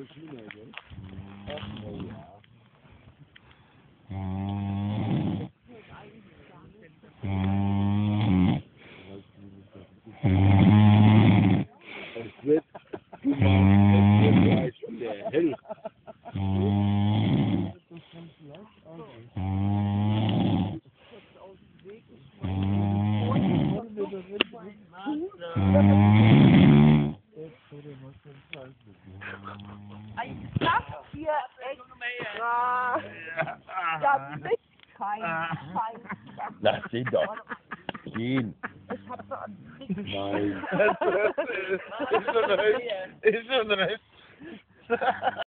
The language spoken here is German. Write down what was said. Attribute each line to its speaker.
Speaker 1: Es wird gleich wieder hell.
Speaker 2: Ein Platz hier extra. Ja, nicht kein.
Speaker 1: Lass den doch. Gehen.
Speaker 2: Ich hab so einen Trick.
Speaker 1: Nein.
Speaker 3: Ist schon recht.